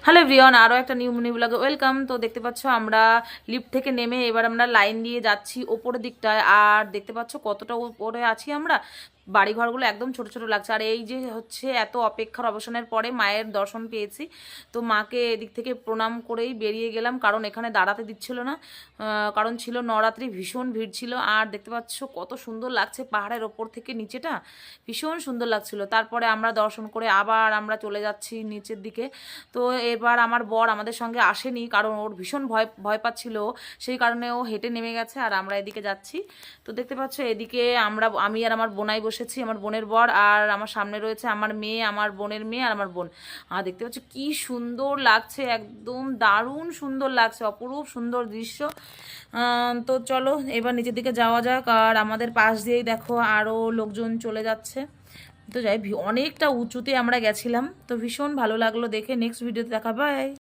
Hello everyone, আরও একটা new mini ব্লগে ওয়েলকাম। তো দেখতে পাচ্ছ আমরা লিফট থেকে নেমে এবার আমরা লাইন দিয়ে যাচ্ছি ওপরের দিকটায়। আর দেখতে পাচ্ছ কতটা উপরে আছি আমরা, বাড়িঘরগুলো একদম ছোট ছোট লাগছে। আর এই যে হচ্ছে এত অপেক্ষার অবসানের পরে মায়ের দর্শন পেয়েছি, তো মাকে এদিক থেকে প্রণাম করেই বেরিয়ে গেলাম, কারণ এখানে দাঁড়াতে দিচ্ছিল না, কারণ ছিল নবরাত্রি, ভীষণ ভিড় ছিল। আর দেখতে পাচ্ছ কত সুন্দর লাগছে পাহাড়ের ওপর থেকে নিচেটা, ভীষণ সুন্দর লাগছিল। তারপরে আমরা দর্শন করে আবার আমরা চলে যাচ্ছি নিচের দিকে। তো এবার আমার বর আমাদের সঙ্গে আসেনি, কারণ ওর ভীষণ ভয় ভয় পাচ্ছিল, সেই কারণে ও হেঁটে নেমে গেছে আর আমরা এদিকে যাচ্ছি। তো দেখতে পাচ্ছ এদিকে আমি আর আমার বোনাই বসেছি, আমার বোনের বর, আর আমার সামনে রয়েছে আমার মেয়ে, আমার বোনের মেয়ে আর আমার বোন। আর দেখতে পাচ্ছ কি সুন্দর লাগছে, একদম দারুণ সুন্দর লাগছে, অপরূপ সুন্দর দৃশ্য। তো চলো এবার নিচের দিকে যাওয়া যাক। আর আমাদের পাশ দিয়েই দেখো আরও লোকজন চলে যাচ্ছে। তো যাই, অনেকটা উঁচুতে আমরা গেছিলাম, তো ভীষণ ভালো লাগলো দেখে। নেক্সট ভিডিওতে দেখা, বাই।